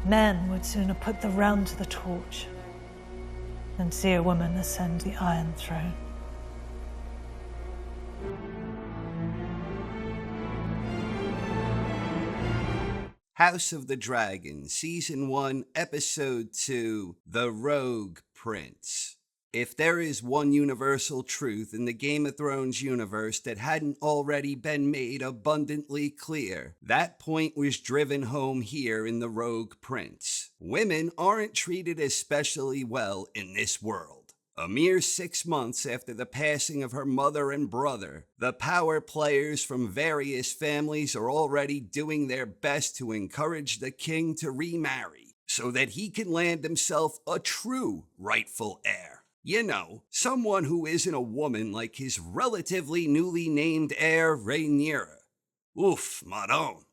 Men would sooner put the realm to the torch than see a woman ascend the Iron Throne. House of the Dragon, Season 1, Episode 2, The Rogue Prince. If there is one universal truth in the Game of Thrones universe that hadn't already been made abundantly clear, that point was driven home here in The Rogue Prince. Women aren't treated especially well in this world. A mere 6 months after the passing of her mother and brother, the power players from various families are already doing their best to encourage the king to remarry, so that he can land himself a true rightful heir. You know, someone who isn't a woman like his relatively newly named heir, Rhaenyra. Oof, madon.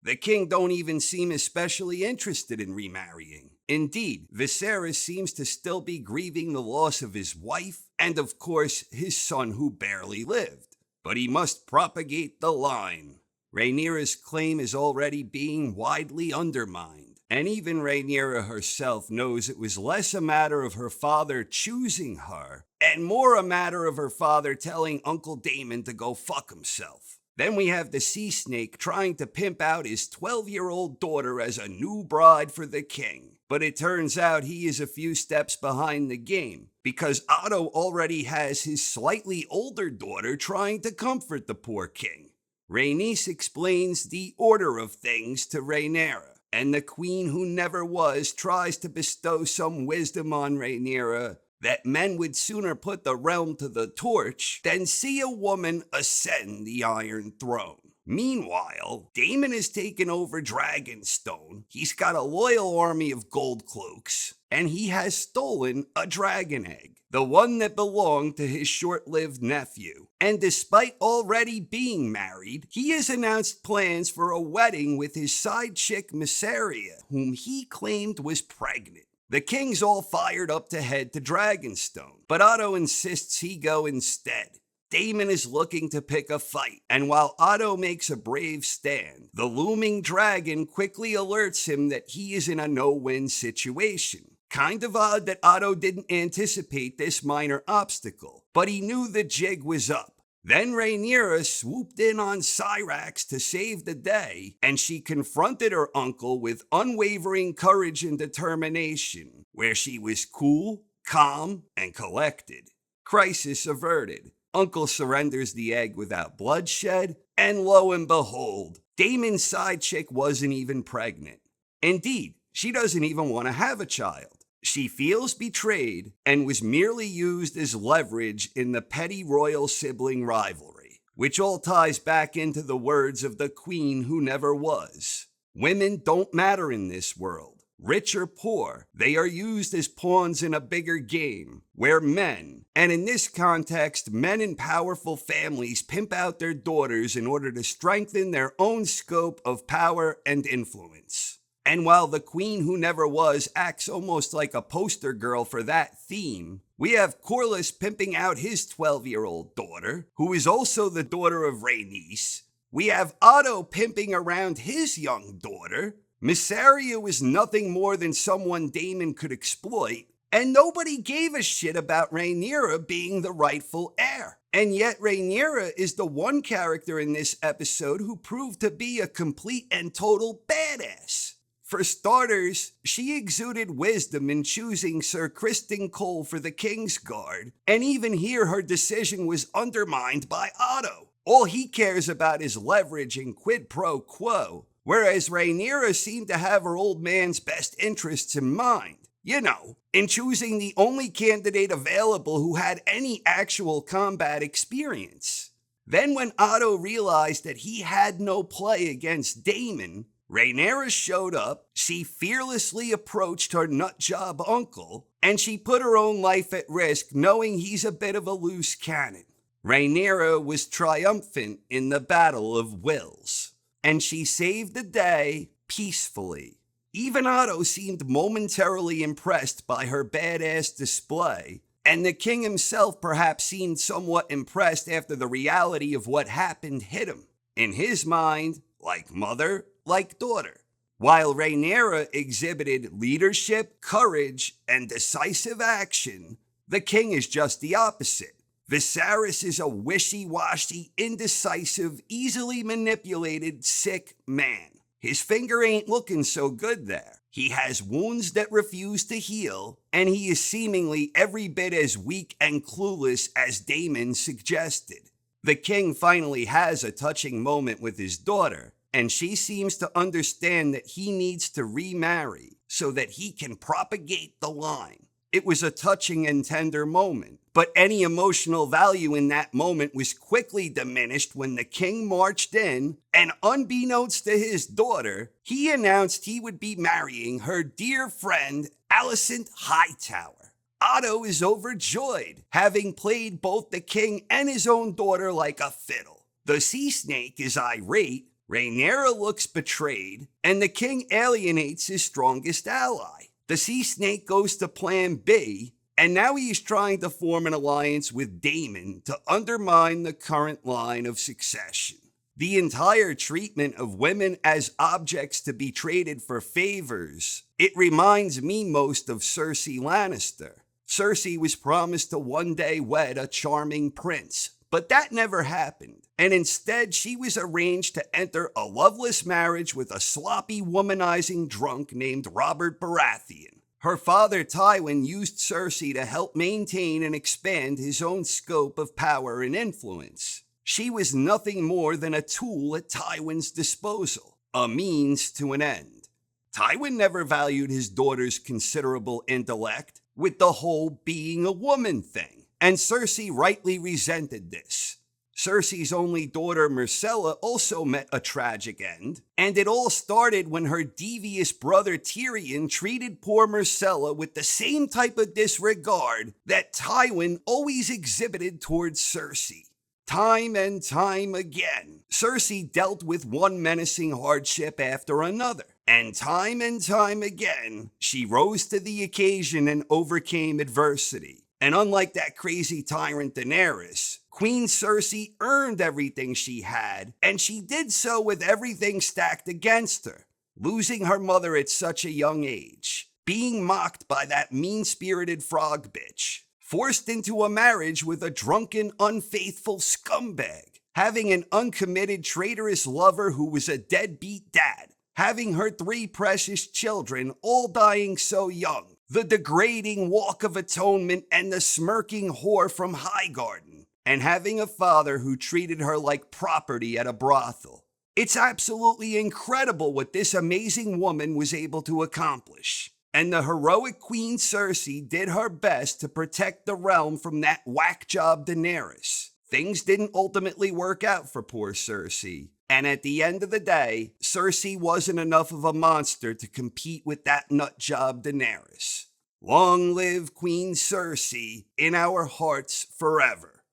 The king don't even seem especially interested in remarrying. Indeed, Viserys seems to still be grieving the loss of his wife and, of course, his son who barely lived. But he must propagate the line. Rhaenyra's claim is already being widely undermined, and even Rhaenyra herself knows it was less a matter of her father choosing her and more a matter of her father telling Uncle Daemon to go fuck himself. Then we have the Sea Snake trying to pimp out his 12-year-old daughter as a new bride for the king. But it turns out he is a few steps behind the game, because Otto already has his slightly older daughter trying to comfort the poor king. Rhaenys explains the order of things to Rhaenyra, and the queen who never was tries to bestow some wisdom on Rhaenyra that men would sooner put the realm to the torch than see a woman ascend the Iron Throne. Meanwhile, Daemon has taken over Dragonstone, he's got a loyal army of gold cloaks, and he has stolen a dragon egg, the one that belonged to his short-lived nephew. And despite already being married, he has announced plans for a wedding with his side chick Mysaria, whom he claimed was pregnant. The king's all fired up to head to Dragonstone, but Otto insists he go instead. Daemon is looking to pick a fight, and while Otto makes a brave stand, the looming dragon quickly alerts him that he is in a no-win situation. Kind of odd that Otto didn't anticipate this minor obstacle, but he knew the jig was up. Then Rhaenyra swooped in on Syrax to save the day, and she confronted her uncle with unwavering courage and determination, where she was cool, calm, and collected. Crisis averted. Uncle surrenders the egg without bloodshed, and lo and behold, Daemon's side chick wasn't even pregnant. Indeed, she doesn't even want to have a child. She feels betrayed and was merely used as leverage in the petty royal sibling rivalry, which all ties back into the words of the queen who never was. Women don't matter in this world. Rich or poor, they are used as pawns in a bigger game, where men, and in this context, men in powerful families pimp out their daughters in order to strengthen their own scope of power and influence. And while the queen who never was acts almost like a poster girl for that theme, we have Corlys pimping out his 12-year-old daughter, who is also the daughter of Rhaenys. We have Otto pimping around his young daughter. Mysaria was nothing more than someone Daemon could exploit, and nobody gave a shit about Rhaenyra being the rightful heir. And yet Rhaenyra is the one character in this episode who proved to be a complete and total badass. For starters, she exuded wisdom in choosing Sir Criston Cole for the Kingsguard, and even here her decision was undermined by Otto. All he cares about is leverage and quid pro quo, whereas Rhaenyra seemed to have her old man's best interests in mind. You know, in choosing the only candidate available who had any actual combat experience. Then when Otto realized that he had no play against Daemon, Rhaenyra showed up, she fearlessly approached her nutjob uncle, and she put her own life at risk knowing he's a bit of a loose cannon. Rhaenyra was triumphant in the battle of wills, and she saved the day peacefully. Even Otto seemed momentarily impressed by her badass display, and the king himself perhaps seemed somewhat impressed after the reality of what happened hit him. In his mind, like mother, like daughter. While Rhaenyra exhibited leadership, courage, and decisive action, the king is just the opposite. Viserys is a wishy-washy, indecisive, easily manipulated, sick man. His finger ain't looking so good there. He has wounds that refuse to heal, and he is seemingly every bit as weak and clueless as Daemon suggested. The king finally has a touching moment with his daughter, and she seems to understand that he needs to remarry so that he can propagate the line. It was a touching and tender moment, but any emotional value in that moment was quickly diminished when the king marched in, and unbeknownst to his daughter, he announced he would be marrying her dear friend, Alicent Hightower. Otto is overjoyed, having played both the king and his own daughter like a fiddle. The sea snake is irate, Rhaenyra looks betrayed, and the king alienates his strongest ally. The sea snake goes to plan B, and now he is trying to form an alliance with Daemon to undermine the current line of succession. The entire treatment of women as objects to be traded for favors, it reminds me most of Cersei Lannister. Cersei was promised to one day wed a charming prince, but that never happened, and instead she was arranged to enter a loveless marriage with a sloppy, womanizing drunk named Robert Baratheon. Her father Tywin used Cersei to help maintain and expand his own scope of power and influence. She was nothing more than a tool at Tywin's disposal, a means to an end. Tywin never valued his daughter's considerable intellect, with the whole being a woman thing, and Cersei rightly resented this. Cersei's only daughter Myrcella also met a tragic end, and it all started when her devious brother Tyrion treated poor Myrcella with the same type of disregard that Tywin always exhibited towards Cersei. Time and time again, Cersei dealt with one menacing hardship after another, and time again, she rose to the occasion and overcame adversity. And unlike that crazy tyrant Daenerys, Queen Cersei earned everything she had, and she did so with everything stacked against her. Losing her mother at such a young age, being mocked by that mean-spirited frog bitch, forced into a marriage with a drunken, unfaithful scumbag, having an uncommitted, traitorous lover who was a deadbeat dad, having her 3 precious children all dying so young, the degrading walk of atonement and the smirking whore from Highgarden, and having a father who treated her like property at a brothel. It's absolutely incredible what this amazing woman was able to accomplish. And the heroic Queen Cersei did her best to protect the realm from that whack job Daenerys. Things didn't ultimately work out for poor Cersei. And at the end of the day, Cersei wasn't enough of a monster to compete with that nut job Daenerys. Long live Queen Cersei in our hearts forever.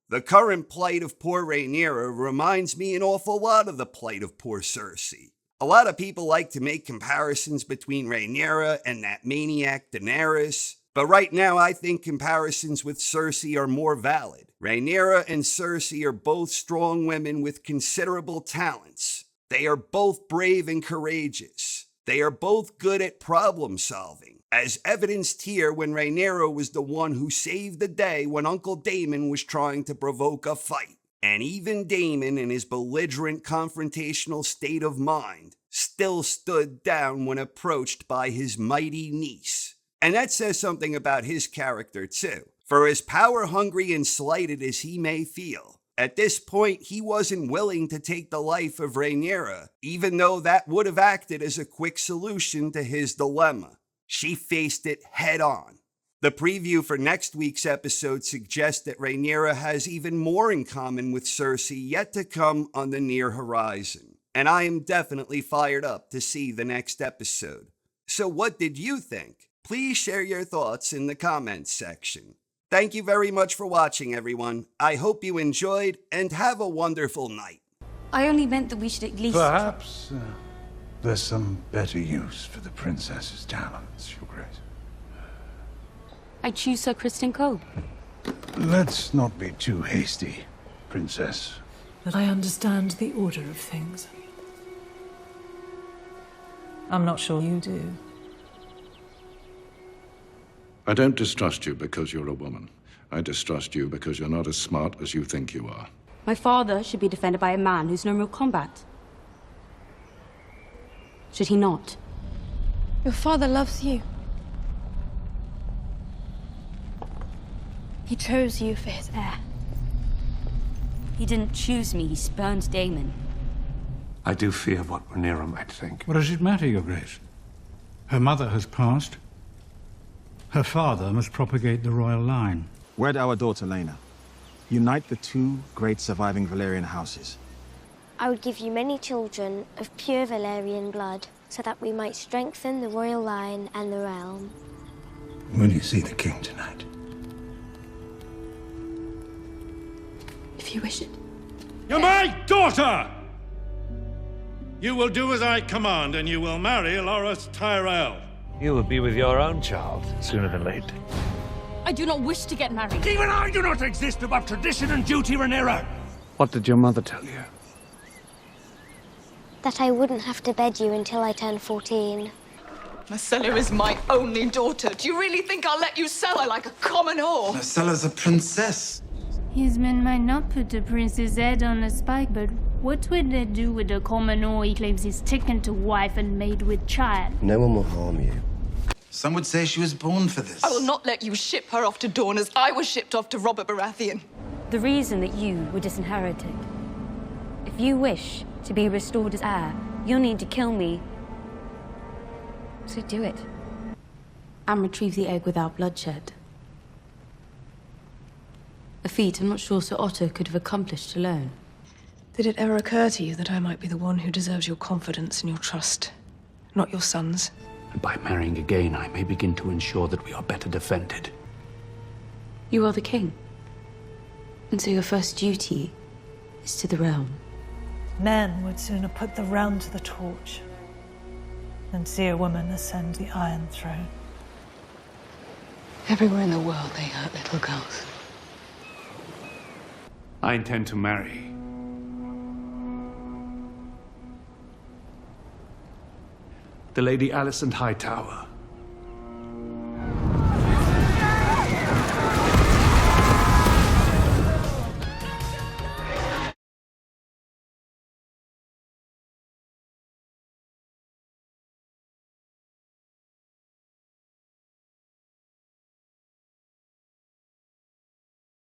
The current plight of poor Rhaenyra reminds me an awful lot of the plight of poor Cersei. A lot of people like to make comparisons between Rhaenyra and that maniac Daenerys, but right now I think comparisons with Cersei are more valid. Rhaenyra and Cersei are both strong women with considerable talents. They are both brave and courageous. They are both good at problem solving, as evidenced here when Rhaenyra was the one who saved the day when Uncle Daemon was trying to provoke a fight. And even Daemon, in his belligerent confrontational state of mind, still stood down when approached by his mighty niece. And that says something about his character too. For as power-hungry and slighted as he may feel, at this point he wasn't willing to take the life of Rhaenyra, even though that would have acted as a quick solution to his dilemma. She faced it head on. The preview for next week's episode suggests that Rhaenyra has even more in common with Cersei yet to come on the near horizon. And I am definitely fired up to see the next episode. So what did you think? Please share your thoughts in the comments section. Thank you very much for watching, everyone. I hope you enjoyed and have a wonderful night. I only meant that we should at least... Perhaps there's some better use for the princess's talents, Your Grace. I choose Sir Criston Cole. Let's not be too hasty, Princess. But I understand the order of things. I'm not sure you do. I don't distrust you because you're a woman. I distrust you because you're not as smart as you think you are. My father should be defended by a man who's known real combat. Should he not? Your father loves you. He chose you for his heir. He didn't choose me, he spurned Daemon. I do fear what Rhaenyra might think. What does it matter, Your Grace? Her mother has passed. Her father must propagate the royal line. Wed our daughter, Lena. Unite the two great surviving Valyrian houses. I would give you many children of pure Valyrian blood, so that we might strengthen the royal line and the realm. Will you see the king tonight? If you wish it. You're my daughter! You will do as I command, and you will marry Loras Tyrell. You will be with your own child, sooner than late. I do not wish to get married. Even I do not exist above tradition and duty, Rhaenyra! What did your mother tell you? That I wouldn't have to bed you until I turned 14. Marcella is my only daughter. Do you really think I'll let you sell her like a common whore? Marcella's a princess. His men might not put the prince's head on a spike, but what would they do with the common whore he claims he's taken to wife and made with child? No one will harm you. Some would say she was born for this. I will not let you ship her off to Dawn as I was shipped off to Robert Baratheon. The reason that you were disinherited. If you wish to be restored as heir, you'll need to kill me. So do it. And retrieve the egg without bloodshed. A feat I'm not sure Sir Otto could have accomplished alone. Did it ever occur to you that I might be the one who deserves your confidence and your trust, not your son's? And by marrying again, I may begin to ensure that we are better defended. You are the king. And so your first duty is to the realm. Men would sooner put the realm to the torch than see a woman ascend the Iron Throne. Everywhere in the world they hurt little girls. I intend to marry. The Lady Alicent Hightower.